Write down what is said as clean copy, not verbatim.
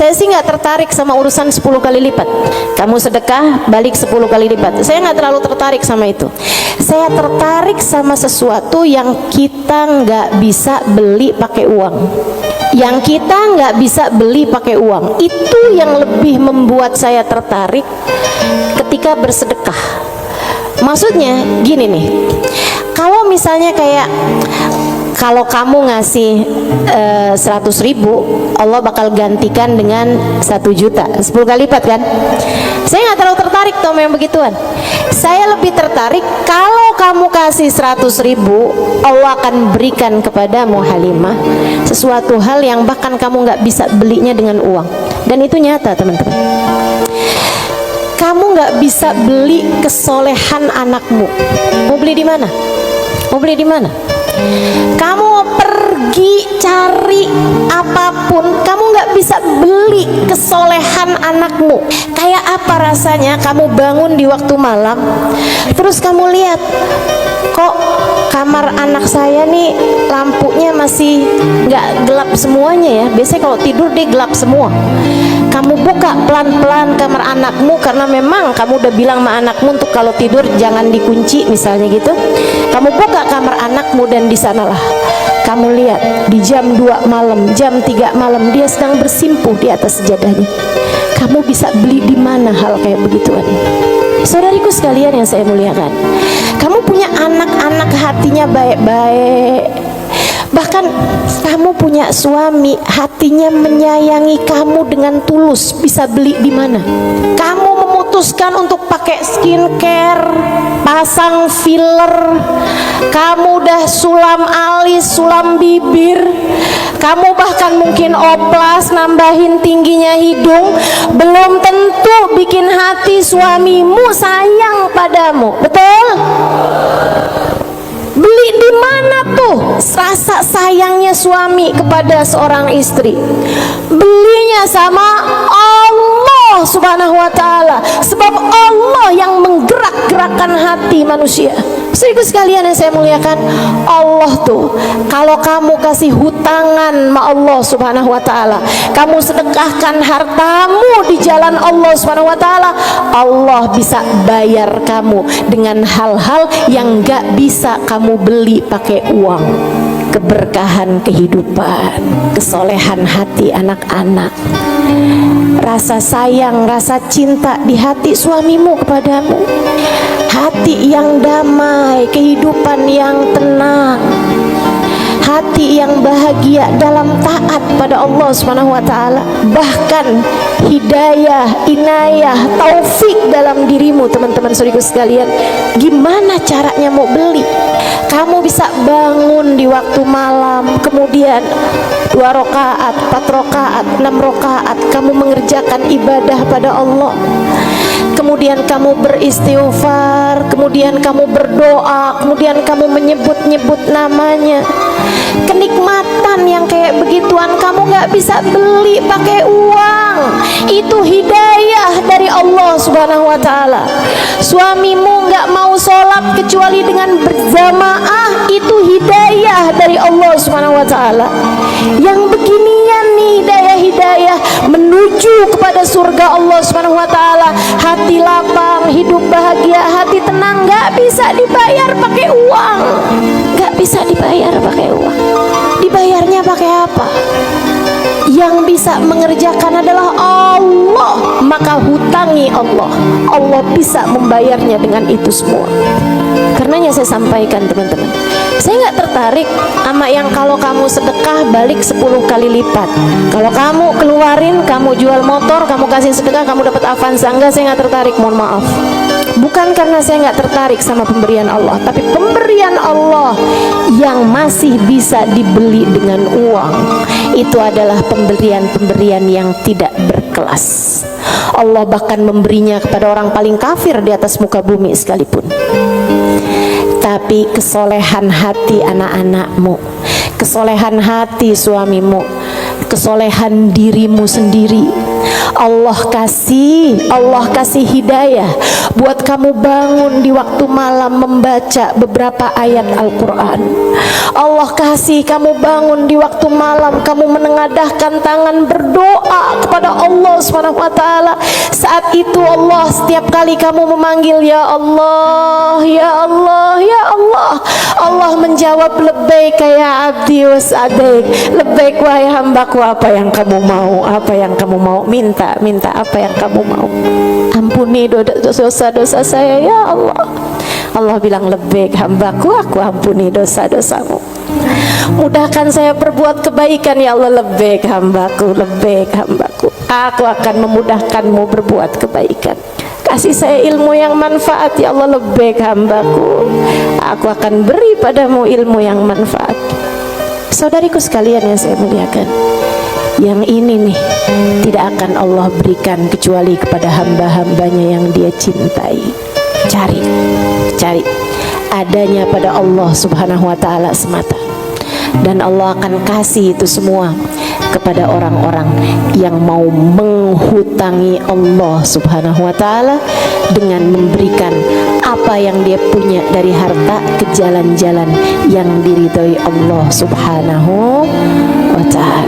Saya sih nggak tertarik sama urusan 10 kali lipat. Kamu sedekah balik 10 kali lipat. Saya nggak terlalu tertarik sama itu. Saya tertarik sama sesuatu yang kita nggak bisa beli pakai uang. Yang kita nggak bisa beli pakai uang. Itu yang lebih membuat saya tertarik ketika bersedekah. Maksudnya gini nih, kalau misalnya kayak kalau kamu ngasih 100.000, Allah bakal gantikan dengan 1 juta, 10 kali lipat kan? Saya nggak terlalu tertarik sama yang begituan. Saya lebih tertarik kalau kamu kasih 100.000, Allah akan berikan kepadamu Halimah sesuatu hal yang bahkan kamu nggak bisa belinya dengan uang. Dan itu nyata teman-teman. Kamu nggak bisa beli kesolehan anakmu. Mau beli di mana? Mau beli di mana? Kamu pergi cari apapun, kamu nggak bisa beli kesolehan anakmu. Kayak apa rasanya kamu bangun di waktu malam, terus kamu lihat, kok kamar anak saya nih lampunya masih nggak gelap semuanya ya. Biasanya kalau tidur dia gelap semua. Kamu buka pelan-pelan kamar anakmu, karena memang kamu udah bilang sama anakmu untuk kalau tidur jangan dikunci misalnya gitu. Kamu buka kamar anakmu dan di sanalah kamu lihat di jam 2 malam, jam 3 malam dia sedang bersimpuh di atas sejadahnya. Kamu bisa beli di mana hal kayak begituan? Saudariku sekalian yang saya muliakan, kamu punya anak-anak hatinya baik-baik. Bahkan kamu punya suami hatinya menyayangi kamu dengan tulus, bisa beli di mana? Kamu memutuskan untuk pakai skincare, pasang filler, kamu udah sulam alis, sulam bibir, kamu bahkan mungkin oplas, nambahin tingginya hidung, belum tentu bikin hati suamimu sayang padamu, betul? Beli di mana tuh rasa sayangnya suami kepada seorang istri? Belinya sama Allah Subhanahu wa ta'ala, sebab Allah yang menggerak-gerakkan hati manusia. Saudaraku sekalian yang saya muliakan, Allah tuh kalau kamu kasih hutangan sama Allah Subhanahu wa ta'ala, kamu sedekahkan hartamu di jalan Allah Subhanahu wa ta'ala, Allah bisa bayar kamu dengan hal-hal yang gak bisa kamu beli pakai uang. Keberkahan kehidupan, kesolehan hati anak-anak, rasa sayang, rasa cinta di hati suamimu kepadamu, hati yang damai, kehidupan yang tenang, hati yang bahagia dalam taat pada Allah Subhanahu wa ta'ala. Bahkan hidayah, inayah, taufik dalam dirimu teman-teman saudariku sekalian. Gimana caranya mau beli? Kamu bisa bangun di waktu malam, kemudian 2 rakaat, 4 rakaat, 6 rakaat kamu mengerjakan ibadah pada Allah. Kemudian kamu beristighfar, kemudian kamu berdoa, kemudian kamu menyebut-nyebut namanya. Kenikmatan yang kayak begituan kamu gak bisa beli pakai uang. Itu hidayah dari Allah Subhanahu wa ta'ala. Suamimu gak mau sholat kecuali dengan berjamaah, itu hidayah dari Allah Subhanahu wa ta'ala. Yang beginian nih hidayah menuju kepada surga Allah Subhanahu wa ta'ala. Hati lapang, hidup bahagia, hati tenang, gak bisa dibayar pakai uang. Gak bisa dibayar pakai uang. Dibayarnya pakai apa? Yang bisa mengerjakan adalah Allah. Maka hutangi Allah. Allah bisa membayarnya dengan itu semua. Karenanya saya sampaikan teman-teman, saya nggak tertarik sama yang kalau kamu sedekah balik 10 kali lipat. Kalau kamu keluarin, kamu jual motor, kamu kasih sedekah, kamu dapat Avanza. Enggak, saya nggak tertarik, mohon maaf. Bukan karena saya nggak tertarik sama pemberian Allah, tapi pemberian Allah yang masih bisa dibeli dengan uang, itu adalah pemberian-pemberian yang tidak berkelas. Allah bahkan memberinya kepada orang paling kafir di atas muka bumi sekalipun. Tapi kesolehan hati anak-anakmu, kesolehan hati suamimu, kesolehan dirimu sendiri, Allah kasih hidayah buat kamu bangun di waktu malam membaca beberapa ayat Al-Quran. Allah kasih kamu bangun di waktu malam, kamu menengadahkan tangan berdoa kepada Allah Subhanahu wa taala. Saat itu Allah, setiap kali kamu memanggil ya Allah, ya Allah, ya Allah, Allah menjawab labbaik ya abdi was'adaik. Labbaik wahai hambaku, apa yang kamu mau, apa yang kamu mau, minta apa yang kamu mau. Ampuni dosa-dosa saya ya Allah. Allah bilang labbaik hambaku, aku ampuni dosa-dosamu. Mudahkan saya berbuat kebaikan ya Allah. Labbaik hambaku, labbaik hambaku, aku akan memudahkanmu berbuat kebaikan. Kasih saya ilmu yang manfaat ya Allah. Labbaik hambaku, aku akan beri padamu ilmu yang manfaat. Saudariku sekalian yang saya muliakan, yang ini nih tidak akan Allah berikan kecuali kepada hamba-hambanya yang Dia cintai. Cari adanya pada Allah Subhanahu wa taala semata, dan Allah akan kasih itu semua kepada orang-orang yang mau menghutangi Allah Subhanahu wa taala dengan memberikan apa yang dia punya dari harta ke jalan-jalan yang diridhoi Allah Subhanahu wa taala.